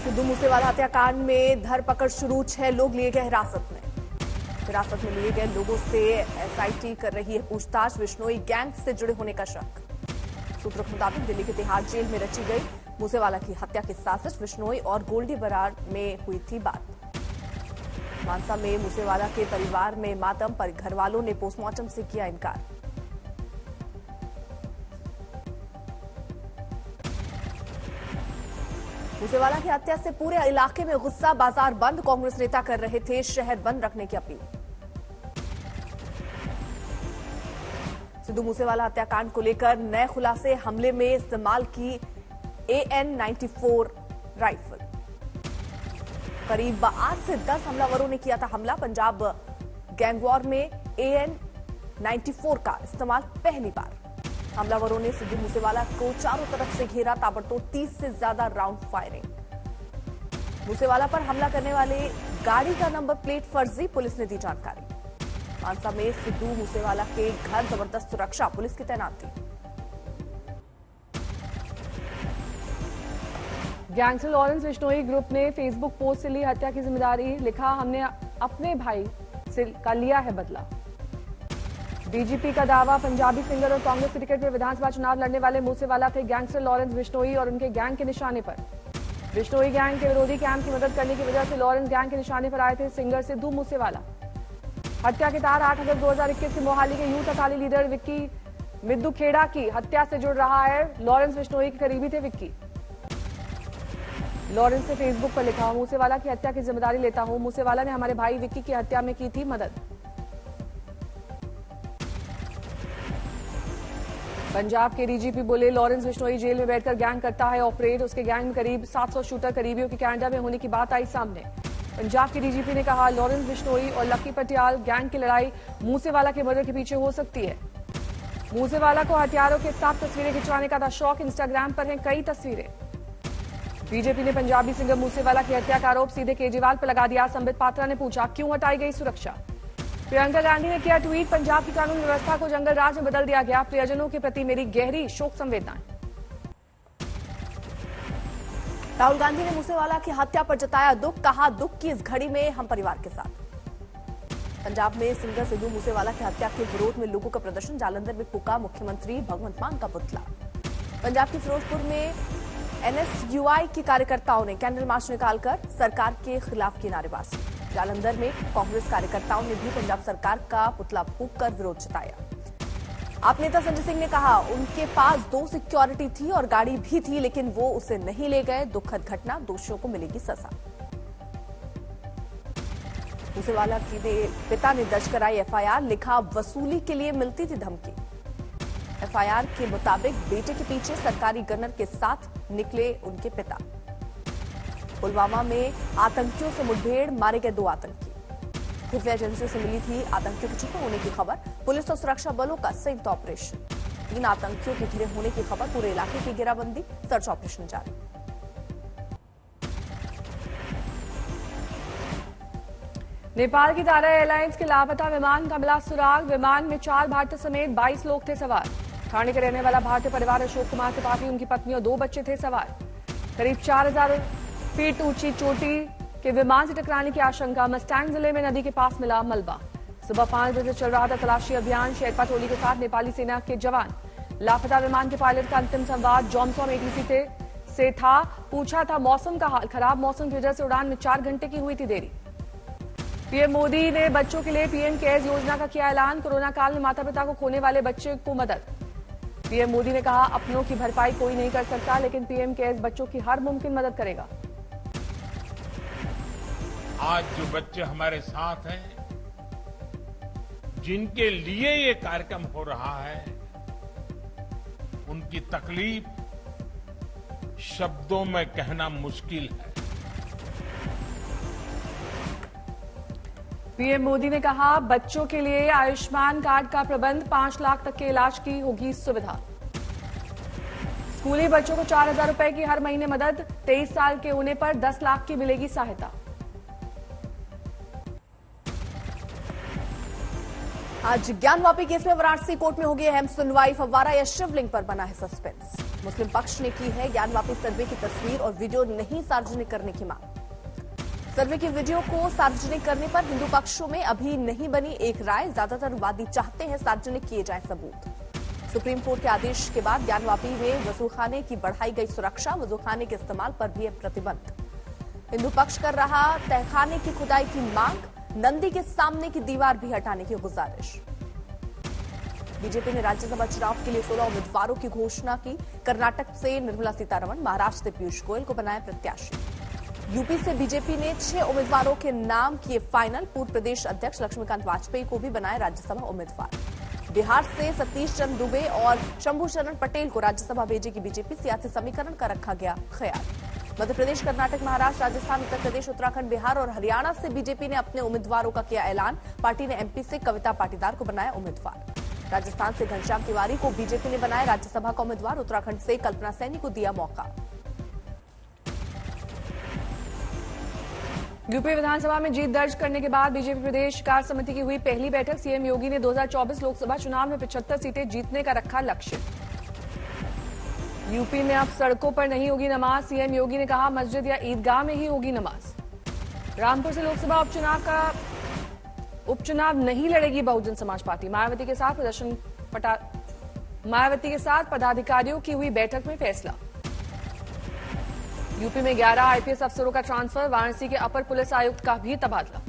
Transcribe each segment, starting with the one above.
सिद्धू मूसेवाला हत्याकांड में धरपकड़ शुरू, 6 लोग लिए गए हिरासत में। हिरासत में लिए गए लोगों से एसआईटी कर रही है पूछताछ। बिश्नोई गैंग से जुड़े होने का शक। सूत्रों के मुताबिक दिल्ली के तिहाड़ जेल में रची गई मूसेवाला की हत्या की साजिश बिश्नोई और गोल्डी बरार में हुई थी बात। मानसा में मूसेवाला के परिवार में मातम, पर घर वालों ने पोस्टमार्टम से किया इनकार। मूसेवाला की हत्या से पूरे इलाके में गुस्सा, बाजार बंद। कांग्रेस नेता कर रहे थे शहर बंद रखने की अपील। सिद्धू मूसेवाला हत्याकांड को लेकर नए खुलासे, हमले में इस्तेमाल की AN-94 राइफल। करीब 8 से 10 हमलावरों ने किया था हमला। पंजाब गैंगवॉर में AN-94 का इस्तेमाल पहली बार। हमलावरों ने सिद्धू मूसेवाला को चारों तरफ से घेरा, ताबड़तोड़ 30 से ज्यादा राउंड फायरिंग। मूसेवाला पर हमला करने वाले गाड़ी का नंबर प्लेट फर्जी, पुलिस ने दी जानकारी। मानसा में सिद्धू मूसेवाला के घर जबरदस्त सुरक्षा, पुलिस की तैनाती। गैंगस्टर लॉरेंस बिश्नोई ग्रुप ने फेसबुक पोस्ट से ली हत्या की जिम्मेदारी। लिखा, हमने अपने भाई से का लिया है बदला। डीजीपी का दावा, पंजाबी सिंगर और कांग्रेस के टिकट पर विधानसभा चुनाव लड़ने वाले मूसेवाला थे गैंगस्टर लॉरेंस बिश्नोई और उनके गैंग के निशाने पर। बिश्नोई गैंग के विरोधी कैंप की मदद करने की वजह से लॉरेंस गैंग के निशाने पर आए थे सिंगर सिद्धू मूसेवाला। हत्या के तार 8 अगस्त 2021 से मोहाली के यूथ अकाली लीडर विक्की मिद्दू खेड़ा की हत्या से जुड़ रहा है। लॉरेंस बिश्नोई के करीबी थे विक्की। लॉरेंस ने फेसबुक पर लिखा, मूसेवाला की हत्या की जिम्मेदारी लेता हूं। मूसेवाला ने हमारे भाई विक्की की हत्या में की थी मदद। पंजाब के डीजीपी बोले, लॉरेंस बिश्नोई जेल में बैठकर गैंग करता है ऑपरेट। उसके गैंग में करीब 700 शूटर करीबियों के कनाडा में होने की बात आई सामने। पंजाब के डीजीपी ने कहा, लॉरेंस बिश्नोई और लक्की पटियाल गैंग की लड़ाई मूसेवाला के मर्डर के पीछे हो सकती है। मूसेवाला को हथियारों के साथ तस्वीरें खिंचवाने का था शौक। इंस्टाग्राम पर हैं कई तस्वीरें। बीजेपी ने पंजाबी सिंगर मूसेवाला की हत्या का आरोप सीधे केजरीवाल पर लगा दिया। संबित पात्रा ने पूछा, क्यों हटाई गई सुरक्षा? प्रियंका गांधी ने किया ट्वीट, पंजाब की कानून व्यवस्था को जंगल राज में बदल दिया गया। प्रियजनों के प्रति मेरी गहरी शोक संवेदनाएं। राहुल गांधी ने मूसेवाला की हत्या पर जताया दुख। कहा, दुख की इस घड़ी में हम परिवार के साथ। पंजाब में सिंगर सिद्धू मूसेवाला की हत्या के विरोध में लोगों का प्रदर्शन। जालंधर में फूका मुख्यमंत्री भगवंत मान का पुतला। पंजाब के फिरोजपुर में NSUI के कार्यकर्ताओं ने कैंडल मार्च निकालकर सरकार के खिलाफ की नारेबाजी। जालंधर में कांग्रेस कार्यकर्ताओं ने भी पंजाब सरकार का पुतला फूंककर विरोध जताया। आप नेता संजय सिंह ने कहा, उनके पास 2 सिक्योरिटी थी और गाड़ी भी थी, लेकिन वो उसे नहीं ले गए। दुखद घटना, दोषियों को मिलेगी सजा। मूसेवाला के पिता ने दर्ज कराई FIR। लिखा, वसूली के लिए मिलती थी धमकी। FIR के मुताबिक बेटे के पीछे सरकारी गनर के साथ निकले उनके पिता। पुलवामा में आतंकियों से मुठभेड़, मारे गए 2 आतंकी। खुफिया एजेंसियों से मिली थी आतंकियों के छुपे होने की खबर। पुलिस और सुरक्षा बलों का संयुक्त ऑपरेशन। 3 आतंकियों के घिरे होने की खबर। पूरे इलाके की घेराबंदी, सर्च ऑपरेशन जारी। नेपाल की तारा एयरलाइंस के लापता विमान का मिला सुराग। विमान में 4 भारतीय समेत 22 लोग थे सवार। ठाणे के रहने वाला भारतीय परिवार अशोक कुमार त्रिपाठी, उनकी पत्नी और 2 बच्चे थे सवार। करीब 4000 फीट ऊंची चोटी के विमान से टकराने की आशंका। मस्टैंग जिले में नदी के पास मिला मलबा। सुबह 5 बजे चल रहा था तलाशी अभियान। शेरपा टोली के साथ नेपाली सेना के जवान। लापता विमान के पायलट का अंतिम संवाद जॉनसॉन ATC से था। पूछा था मौसम का हाल। खराब मौसम की वजह से उड़ान में 4 घंटे की हुई थी देरी। पीएम मोदी ने बच्चों के लिए PM केयर्स योजना का किया ऐलान। कोरोना काल में माता पिता को खोने वाले बच्चे को मदद। पीएम मोदी ने कहा, अपनों की भरपाई कोई नहीं कर सकता, लेकिन PM केयर्स बच्चों की हर मुमकिन मदद करेगा। आज जो बच्चे हमारे साथ हैं, जिनके लिए ये कार्यक्रम हो रहा है, उनकी तकलीफ शब्दों में कहना मुश्किल है। पीएम मोदी ने कहा, बच्चों के लिए आयुष्मान कार्ड का प्रबंध। 5 लाख तक के इलाज की होगी सुविधा। स्कूली बच्चों को 4000 रुपए की हर महीने मदद। 23 साल के होने पर 10 लाख की मिलेगी सहायता। आज ज्ञानवापी केस में वाराणसी कोर्ट में होगी अहम सुनवाई। फव्वारा या शिवलिंग पर बना है सस्पेंस। मुस्लिम पक्ष ने की है ज्ञानवापी सर्वे की तस्वीर और वीडियो नहीं सार्वजनिक करने की मांग। सर्वे की वीडियो को सार्वजनिक करने पर हिंदू पक्षों में अभी नहीं बनी एक राय। ज्यादातर वादी चाहते हैं सार्वजनिक किए जाए सबूत। सुप्रीम कोर्ट के आदेश के बाद ज्ञानवापी में वजूखाने की बढ़ाई गई सुरक्षा। वजूखाने के इस्तेमाल पर भी है प्रतिबंध। हिंदू पक्ष कर रहा तहखाने की खुदाई की मांग। नंदी के सामने की दीवार भी हटाने की गुजारिश। बीजेपी ने राज्यसभा चुनाव के लिए 16 उम्मीदवारों की घोषणा की। कर्नाटक से निर्मला सीतारमण, महाराष्ट्र से पीयूष गोयल को बनाया प्रत्याशी। यूपी से बीजेपी ने 6 उम्मीदवारों के नाम किए फाइनल। पूर्व प्रदेश अध्यक्ष लक्ष्मीकांत वाजपेयी को भी बनाया राज्यसभा उम्मीदवार। बिहार से सतीश चंद्र दुबे और शंभू शरण पटेल को राज्यसभा भेजेगी बीजेपी। सियासी समीकरण का रखा गया ख्याल। मध्य प्रदेश, कर्नाटक, महाराष्ट्र, राजस्थान, उत्तर प्रदेश, उत्तराखंड, बिहार और हरियाणा से बीजेपी ने अपने उम्मीदवारों का किया ऐलान। पार्टी ने एमपी से कविता पाटीदार को बनाया उम्मीदवार। राजस्थान से घनश्याम तिवारी को बीजेपी ने बनाया राज्यसभा का उम्मीदवार। उत्तराखंड से कल्पना सैनी को दिया मौका। यूपी विधानसभा में जीत दर्ज करने के बाद बीजेपी प्रदेश कार्य समिति की हुई पहली बैठक। सीएम योगी ने 2024 लोकसभा चुनाव में 75 सीटें जीतने का रखा लक्ष्य। यूपी में अब सड़कों पर नहीं होगी नमाज। सीएम योगी ने कहा मस्जिद या ईदगाह में ही होगी नमाज। रामपुर से लोकसभा उपचुनाव नहीं लड़ेगी बहुजन समाज पार्टी। मायावती के साथ पदाधिकारियों की हुई बैठक में फैसला। यूपी में 11 आईपीएस अफसरों का ट्रांसफर। वाराणसी के अपर पुलिस आयुक्त का भी तबादला।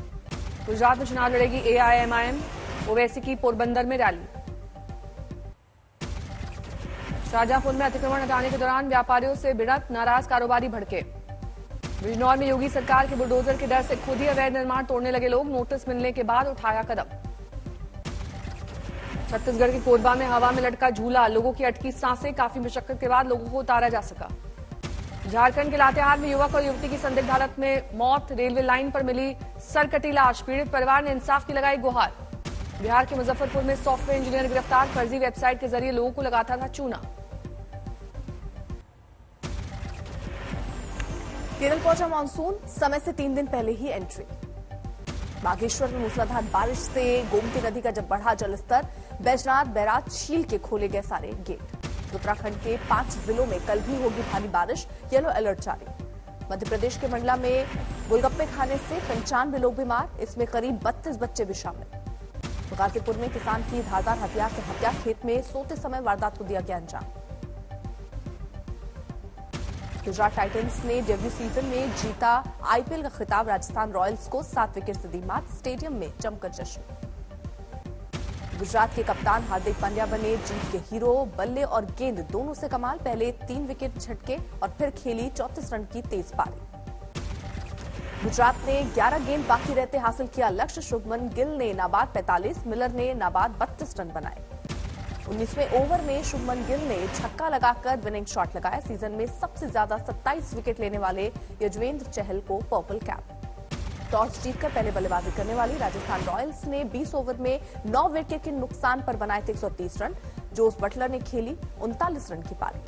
गुजरात में चुनाव लड़ेगी एआईएमआईएम। ओवैसी की पोरबंदर में रैली। शाहजहांपुर में अतिक्रमण हटाने के दौरान व्यापारियों से भिड़ंत, नाराज कारोबारी भड़के। बिजनौर में योगी सरकार के बुलडोजर के डर से खुद ही अवैध निर्माण तोड़ने लगे लोग। नोटिस मिलने के बाद उठाया कदम। छत्तीसगढ़ के कोरबा में हवा में लटका झूला। लोगों की अटकी सांसें। काफी मशक्कत के बाद लोगों को उतारा जा सका। झारखंड के लातेहार में युवक और युवती की संदिग्ध हालत में मौत। रेलवे लाइन पर मिली सरकटी लाश। पीड़ित परिवार ने इंसाफ की लगाई गुहार। बिहार के मुजफ्फरपुर में सॉफ्टवेयर इंजीनियर गिरफ्तार। फर्जी वेबसाइट के जरिए लोगों को लगाता था चूना। केरल पहुंचा मानसून। समय से 3 दिन पहले ही एंट्री। बागेश्वर में मूसलाधार बारिश से गोमती नदी का जब बढ़ा जलस्तर। बैजनाथ बैराज झील के खोले गए सारे गेट। उत्तराखंड के 5 जिलों में कल भी होगी भारी बारिश। येलो अलर्ट जारी। मध्य प्रदेश के मंडला में गोलगप्पे खाने से 95 लोग बीमार। इसमें करीब 32 बच्चे भी शामिल। गाजीपुर में किसान की धारदार हथियार से हत्या। खेत में सोते समय वारदात को दिया गया अंजाम। गुजरात टाइटंस ने डेब्यू सीजन में जीता आईपीएल का खिताब। राजस्थान रॉयल्स को 7 विकेट से दी मात। स्टेडियम में जमकर जश्न। गुजरात के कप्तान हार्दिक पांड्या बने जीत के हीरो। बल्ले और गेंद दोनों से कमाल। पहले 3 विकेट झटके और फिर खेली 34 रन की तेज पारी। गुजरात ने 11 गेंद बाकी रहते हासिल किया लक्ष्य। शुभमन गिल ने नाबाद 45, मिलर ने नाबाद 32 रन बनाए। 19वें ओवर में शुभमन गिल ने छक्का लगाकर विनिंग शॉट लगाया। सीजन में सबसे ज्यादा 27 विकेट लेने वाले युजवेंद्र चहल को पर्पल कैप। टॉस जीतकर पहले बल्लेबाजी करने वाली राजस्थान रॉयल्स ने 20 ओवर में 9 विकेट के नुकसान पर बनाए थे 130 रन। जोस बटलर ने खेली 39 रन की पारी।